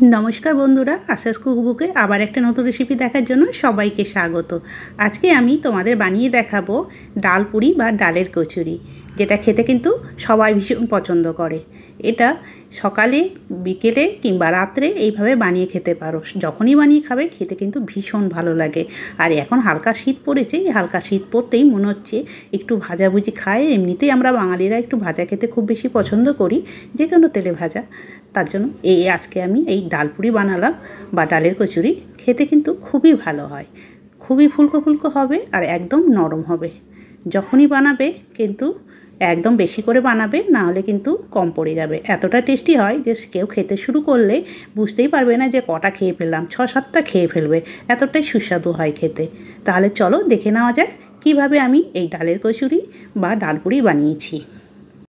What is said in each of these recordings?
नमस्कार बंधुरा आशास कुकबुके आबार एक नतून रेसिपि देखार जन्य सबाइके स्वागत। आज के आमी तोमादेर बानिये देखाबो डाल पुरी बा डालेर कचुरी, जेटा खेते किन्तु सबाई भीषण पछंद करे। एटा सकाले बिकेले किंबा रात्रे एइभावे बानिये खेते पारो, जखोनी बानिये खाबे खेते किन्तु भीषण भालो लागे। आर एखन हालका शीत पड़ेছে, हालका शीत पड़तेই मने हच्छे एकटु भाजाभुजी खाई। एमनितेই আমরা বাঙালিরা একটু ভাজা খেতে খুব বেশি পছন্দ করি, যে কোনো তেলে ভাজা। তার জন্য আজকে আমি এই ডাল পুরি বানালাম বা ডালের কচুরি। খেতে কিন্তু খুবই ভালো হয়, খুবই ফুলকো ফুলকো হবে আর একদম নরম হবে। যখনই বানাবে কিন্তু একদম বেশি করে বানাবে, না হলে কিন্তু কম পড়ে যাবে। এতটা টেস্টি হয় যে কেউ খেতে শুরু করলে বুঝতেই পারবে না যে কটা খেয়ে ফেললাম, 6-7টা খেয়ে ফেলবে, এতটাই সুস্বাদু হয় খেতে। তাহলে চলো দেখে নেওয়া যাক কিভাবে আমি এই ডালের কচুরি বা ডাল পুরি বানিয়েছি।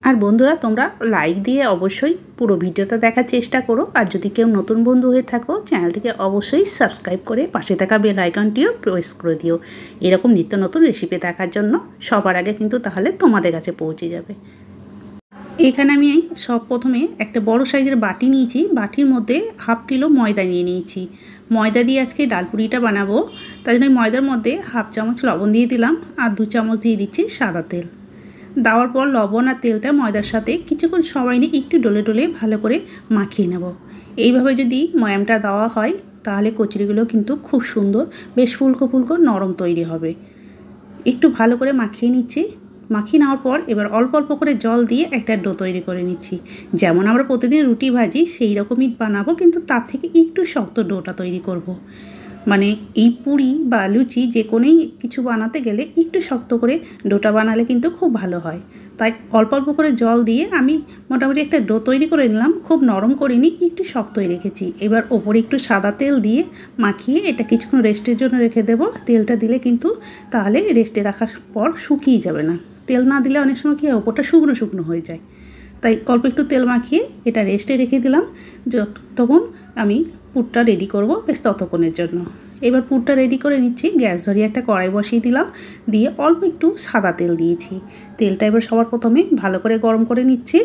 আর বন্ধুরা তোমরা লাইক দিয়ে অবশ্যই পুরো ভিডিওটা দেখার চেষ্টা করো। আর যদি কেউ নতুন বন্ধু হয়ে থাকো চ্যানেলটিকে অবশ্যই সাবস্ক্রাইব করে পাশে থাকা বেল আইকনটিও প্রেস করে দিও, এরকম নিত্য নতুন রেসিপি দেখার জন্য সবার আগে কিন্তু তাহলে তোমাদের কাছে পৌঁছে যাবে। এখানে আমি সব প্রথমে একটা বড় সাইজের বাটি নিয়েছি, বাটির মধ্যে হাফ কিলো ময়দা নিয়ে নিয়েছি। ময়দা দিয়ে আজকে ডাল পুরিটা বানাবো, তাই জন্য ময়দার মধ্যে হাফ চামচ লবণ দিয়ে দিলাম আর 2 চামচ দিয়ে দিচ্ছি সাদা তেল। দেওয়ার পর লবণ আর তেলটা ময়দার সাথে কিছুক্ষণ সময় নিয়ে একটু ডলে ডলে ভালো করে মাখিয়ে নেব। এইভাবে যদি ময়ামটা দেওয়া হয় তাহলে কচুরিগুলো কিন্তু খুব সুন্দর বেশ ফুলকো ফুলকো নরম তৈরি হবে। একটু ভালো করে মাখিয়ে নিচ্ছি। মাখিয়ে নেওয়ার পর এবার অল্প অল্প করে জল দিয়ে একটা ডো তৈরি করে নিচ্ছি। যেমন আমরা প্রতিদিন রুটি ভাজি সেই রকমই বানাবো, কিন্তু তার থেকে একটু শক্ত ডোটা তৈরি করব। মানে এই পুরি বা লুচি যে কোনোই কিছু বানাতে গেলে একটু শক্ত করে ডোটা বানালে কিন্তু খুব ভালো হয়। তাই অল্প অল্প করে জল দিয়ে আমি মোটামুটি একটা ডো তৈরি করে নিলাম। খুব নরম করিনি, একটু শক্তই রেখেছি। এবার ওপরে একটু সাদা তেল দিয়ে মাখিয়ে এটা কিছুক্ষণ রেস্টের জন্য রেখে দেবো। তেলটা দিলে কিন্তু তাহলে রেস্টে রাখার পর শুকিয়ে যাবে না। তেল না দিলে অনেক সময় কী হয় ওপরটা শুকনো শুকনো হয়ে যায়। তাই অল্প একটু তেল মাখিয়ে এটা রেস্টে রেখে দিলাম, যতক্ষণ আমি পুরটা রেডি করব বেশ ততক্ষণের জন্য। এবার পুরটা রেডি করে নিচ্ছি। গ্যাস ধরিয়ে একটা কড়াই বসিয়ে দিলাম, দিয়ে অল্প একটু সাদা তেল দিয়েছি। তেলটা এবার সবার প্রথমে ভালো করে গরম করে নিচ্ছি।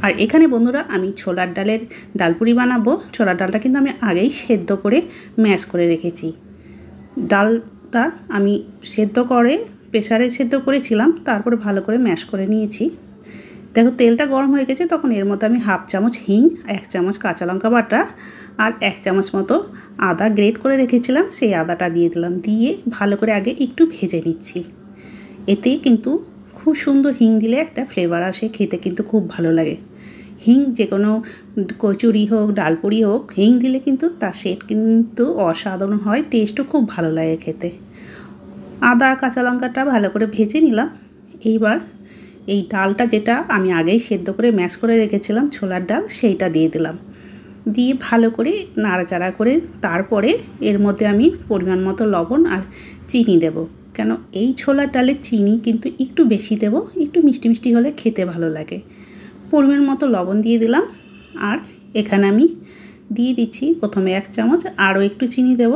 আর এখানে বন্ধুরা আমি ছোলার ডালের ডালপুরি বানাবো। ছোলার ডালটা কিন্তু আমি আগেই সেদ্ধ করে ম্যাশ করে রেখেছি। ডালটা আমি সেদ্ধ করে প্রেসারে সেদ্ধ করেছিলাম, তারপরে ভালো করে ম্যাশ করে নিয়েছি। দেখো তেলটা গরম হয়ে গেছে, তখন এর মধ্যে আমি হাফ চামচ হিং, 1 চামচ কাঁচা লঙ্কা বাটা আর 1 চামচ মতো আদা গ্রেট করে রেখেছিলাম সেই আদাটা দিয়ে দিলাম। দিয়ে ভালো করে আগে একটু ভেজে নিচ্ছি। এতে কিন্তু খুব সুন্দর হিং দিলে একটা ফ্লেভার আসে, খেতে কিন্তু খুব ভালো লাগে। হিং যে কোনো কচুরি হোক ডালপুরি হোক হিং দিলে কিন্তু তার সেট কিন্তু অসাধারণ হয়, টেস্টও খুব ভালো লাগে খেতে। আদা আর কাঁচা লঙ্কাটা ভালো করে ভেজে নিলাম। এইবার এই ডালটা যেটা আমি আগেই সেদ্ধ করে ম্যাশ করে রেখেছিলাম ছোলার ডাল, সেইটা দিয়ে দিলাম। দিয়ে ভালো করে নাড়াচাড়া করে তারপরে এর মধ্যে আমি পরিমাণ মতো লবণ আর চিনি দেব। কেন এই ছোলার ডালে চিনি কিন্তু একটু বেশি দেব, একটু মিষ্টি মিষ্টি হলে খেতে ভালো লাগে। পরিমাণ মতো লবণ দিয়ে দিলাম। আর এখানে আমি দিয়ে দিচ্ছি প্রথমে 1 চামচ, আরও একটু চিনি দেব,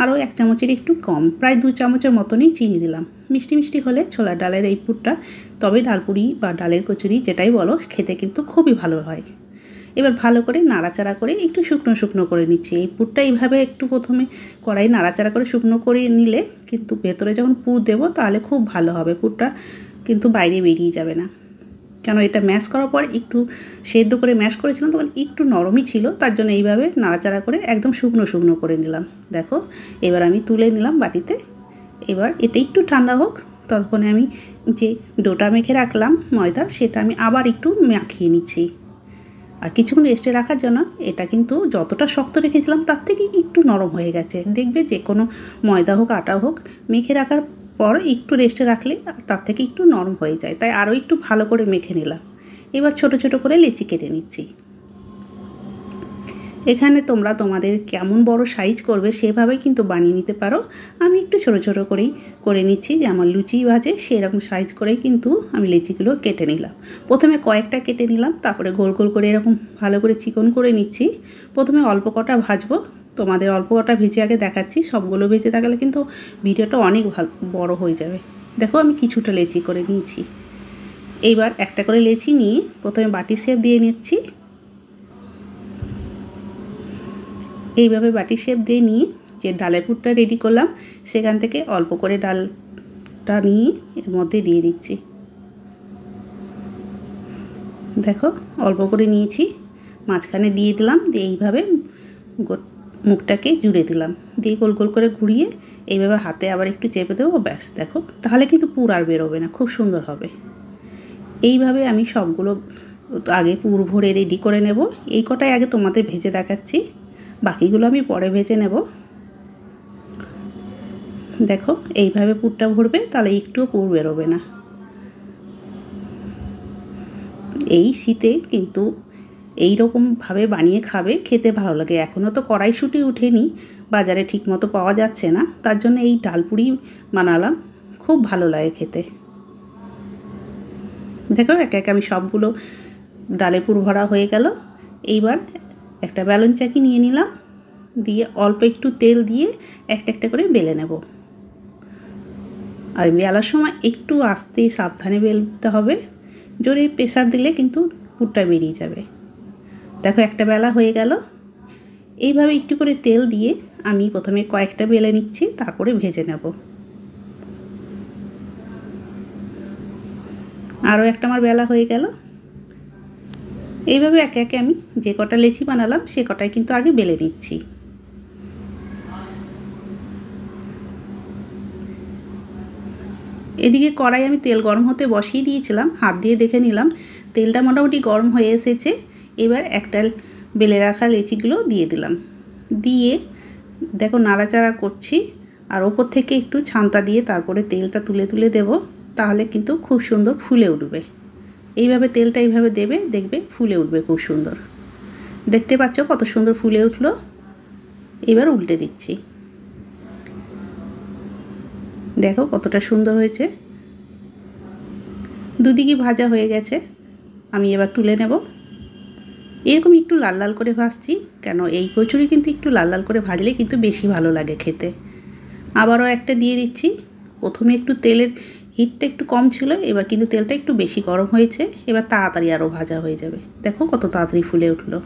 আরও 1 চামচের একটু কম, প্রায় 2 চামচের মতনই চিনি দিলাম। মিষ্টি মিষ্টি হলে ছোলার ডালের এই পুরটা তবে ডালপুরি বা ডালের কচুরি যেটাই বলো খেতে কিন্তু খুবই ভালো হয়। এবার ভালো করে নাড়াচাড়া করে একটু শুকনো শুকনো করে নিচ্ছি। এই পুরটা এইভাবে একটু প্রথমে কড়াই নাড়াচাড়া করে শুকনো করে নিলে কিন্তু ভেতরে যখন পুর দেবো তাহলে খুব ভালো হবে, পুরটা কিন্তু বাইরে বেরিয়ে যাবে না। কেন এটা ম্যাশ করার পর একটু সেদ্ধ করে ম্যাশ করেছিলাম তখন একটু নরমই ছিল, তার জন্য এইভাবে নাড়াচাড়া করে একদম শুকনো শুকনো করে নিলাম। দেখো এবার আমি তুলে নিলাম বাটিতে। এবার এটা একটু ঠান্ডা হোক, ততক্ষণে আমি যে ডোটা মেখে রাখলাম ময়দার সেটা আমি আবার একটু মাখিয়ে নিচ্ছি। আর কিছুক্ষণ রেস্টে রাখার জন্য এটা কিন্তু যতটা শক্ত রেখেছিলাম তার থেকে একটু নরম হয়ে গেছে। দেখবে যে কোনো ময়দা হোক আটা হোক মেখে রাখার পর একটু রেস্টে রাখলে তার থেকে একটু নরম হয়ে যায়, তাই আরও একটু ভালো করে মেখে নিলাম। এবার ছোট ছোট করে লেচি কেটে নিচ্ছি। এখানে তোমরা তোমাদের কেমন বড় সাইজ করবে সেভাবে কিন্তু বানিয়ে নিতে পারো। আমি একটু ছোট ছোট করেই করে নিচ্ছি, যে আমার লুচি ভাজে সেরকম সাইজ করেই কিন্তু আমি লেচিগুলো কেটে নিলাম। প্রথমে কয়েকটা কেটে নিলাম, তারপরে গোল গোল করে এরকম ভালো করে চিকন করে নিচ্ছি। প্রথমে অল্প কটা ভাজবো, তোমাদের অল্প কটা ভেজে আগে দেখাচ্ছি। সবগুলো ভেজে থাকলে কিন্তু ভিডিওটা অনেক বড় হয়ে যাবে। দেখো আমি কিছুটা লেচি করে নিয়েছি। এইবার একটা করে লেচি নিয়ে প্রথমে বাটি শেপ দিয়ে নিচ্ছি। এইভাবে বাটি শেপ দিয়ে নিয়ে যে ডালের পুরটা রেডি করলাম সেখান থেকে অল্প করে ডালটা নিয়ে এর মধ্যে দিয়ে দিচ্ছি। দেখো অল্প করে নিয়েছি, মাঝখানে দিয়ে দিলাম, দিয়ে এইভাবে মুখটাকে জুড়ে দিলাম, দিয়ে গোল গোল করে ঘুরিয়ে এইভাবে হাতে আবার একটু চেপে দেবো, ব্যাস। দেখো তাহলে কিন্তু পুর আর বেরোবে না, খুব সুন্দর হবে। এইভাবে আমি সবগুলো আগে পুর ভরে রেডি করে নেব। এই কটাই আগে তোমাদের ভেজে দেখাচ্ছি, বাকিগুলো আমি পরে ভেজে নেব। দেখো এইভাবে পুরটা ভরবে, তাহলে একটুও পুর বেরোবে না। এই শীতে কিন্তু এই রকমভাবে বানিয়ে খাবে, খেতে ভালো লাগে। এখনও তো কড়াইশুঁটি উঠেনি, বাজারে ঠিকমতো পাওয়া যাচ্ছে না, তার জন্য এই ডালপুরি বানালাম, খুব ভালো লাগে খেতে। দেখো একে একে আমি সবগুলো ডালে পুর ভরা হয়ে গেল। এইবার একটা বেলন চাকি নিয়ে নিলাম, দিয়ে অল্প একটু তেল দিয়ে একটা একটা করে বেলে নেব। আর বেলার সময় একটু আস্তে সাবধানে বেলতে হবে, জোরে প্রেসার দিলে কিন্তু পুরটা বেরিয়ে যাবে। দেখো একটা বেলা হয়ে গেল। এইভাবে একটু করে তেল দিয়ে আমি প্রথমে কয়েকটা বেলে নিচ্ছি, তারপরে ভেজে নেব। আরও একটা আমার বেলা হয়ে গেল। এইভাবে একে একে আমি যে কটা লেচি বানালাম সে কটাই কিন্তু আগে বেলে নিচ্ছি। এদিকে কড়াই আমি তেল গরম হতে বসিয়ে দিয়েছিলাম, হাত দিয়ে দেখে নিলাম তেলটা মোটামুটি গরম হয়ে এসেছে। এবার একটা বেলে রাখা লেচিগুলো দিয়ে দিলাম, দিয়ে দেখো নাড়াচাড়া করছি, আর ওপর থেকে একটু ছান্তা দিয়ে তারপরে তেলটা তুলে তুলে দেব, তাহলে কিন্তু খুব সুন্দর ফুলে উঠবে। এইভাবে তেলটা এইভাবে দেবে, দেখবে ফুলে উঠবে খুব সুন্দর। দেখতে পাচ্ছ কত সুন্দর ফুলে উঠলো। এবার উল্টে দিচ্ছি, দেখো কতটা সুন্দর হয়েছে। দুদিকে ভাজা হয়ে গেছে, আমি এবার তুলে নেব। এরকম একটু লাল লাল করে ভাজছি, কেন এই কচুরি কিন্তু একটু লাল লাল করে ভাজলে কিন্তু বেশি ভালো লাগে খেতে। আবারও একটা দিয়ে দিচ্ছি। প্রথমে একটু তেলের হিটটা একটু কম ছিল, এবার কিন্তু তেলটা একটু বেশি গরম হয়েছে, এবার তাড়াতাড়ি আরও ভাজা হয়ে যাবে। দেখো কত তাড়াতাড়ি ফুলে উঠলো।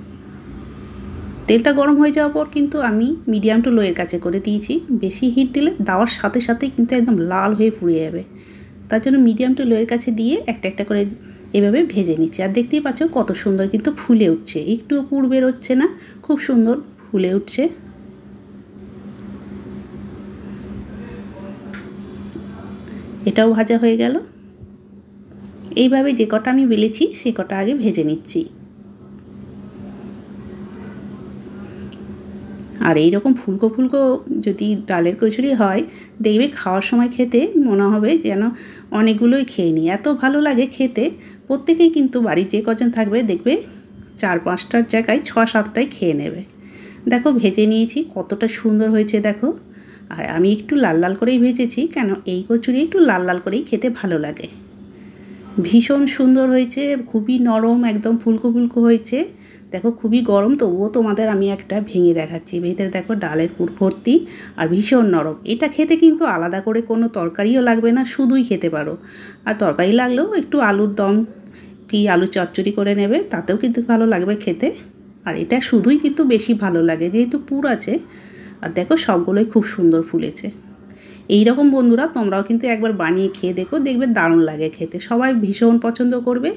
তেলটা গরম হয়ে যাওয়ার পর কিন্তু আমি মিডিয়াম টু লোয়ের কাছে করে দিয়েছি। বেশি হিট দিলে দেওয়ার সাথে সাথেই কিন্তু একদম লাল হয়ে পুড়ে যাবে, তার জন্য মিডিয়াম টু লোয়ের কাছে দিয়ে একটা একটা করে এভাবে ভেজে নিচ্ছি। আর দেখতেই পাচ্ছ কত সুন্দর কিন্তু ফুলে উঠছে, একটুও পুর বেরোচ্ছে না, খুব সুন্দর ফুলে উঠছে। এটাও ভাজা হয়ে গেল। এইভাবে যে কটা আমি বেলেছি সে কটা আগে ভেজে নিচ্ছি। আর এই রকম ফুলকো ফুলকো যদি ডালের কচুরি হয়, দেখবে খাওয়ার সময় খেতে মনে হবে যেন অনেকগুলোই খেয়ে নিই, এত ভালো লাগে খেতে। প্রত্যেকেই কিন্তু বাড়ি যে কজন থাকবে দেখবে 4-5টার জায়গায় 6-7টাই খেয়ে নেবে। দেখো ভেজে নিয়েছি, কতটা সুন্দর হয়েছে দেখো। আর আমি একটু লাল লাল করেই ভেজেছি, কেন এই কচুরি একটু লাল লাল করেই খেতে ভালো লাগে। ভীষণ সুন্দর হয়েছে, খুবই নরম, একদম ফুলকো ফুলকো হয়েছে। দেখো খুবই গরম, তবুও তোমাদের আমি একটা ভেঙে দেখাচ্ছি। ভেতরে দেখো ডালের পুর ভর্তি আর ভীষণ নরম। এটা খেতে কিন্তু আলাদা করে কোনো তরকারিও লাগবে না, শুধুই খেতে পারো। আর তরকারি লাগলেও একটু আলুর দম কি আলু চচ্চড়ি করে নেবে, তাতেও কিন্তু ভালো লাগবে খেতে। আর এটা শুধুই কিন্তু বেশি ভালো লাগে, যেহেতু পুর আছে। আর দেখো সবগুলোই খুব সুন্দর ফুলেছে। এই রকম বন্ধুরা তোমরাও কিন্তু একবার বানিয়ে খেয়ে দেখো, দেখবে দারুণ লাগে খেতে, সবাই ভীষণ পছন্দ করবে।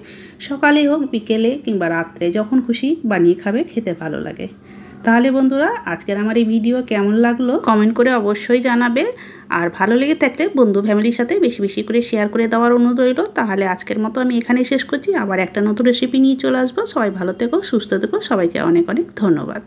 সকালে হোক, বিকেলে কিংবা রাত্রে, যখন খুশি বানিয়ে খাবে, খেতে ভালো লাগে। তাহলে বন্ধুরা আজকের আমার এই ভিডিও কেমন লাগলো কমেন্ট করে অবশ্যই জানাবে। আর ভালো লেগে থাকলে বন্ধু ফ্যামিলির সাথে বেশি বেশি করে শেয়ার করে দেওয়ার অনুরোধ রইল। তাহলে আজকের মতো আমি এখানেই শেষ করছি, আবার একটা নতুন রেসিপি নিয়ে চলে আসবো। সবাই ভালো থেকো, সুস্থ থেকো, সবাইকে অনেক অনেক ধন্যবাদ।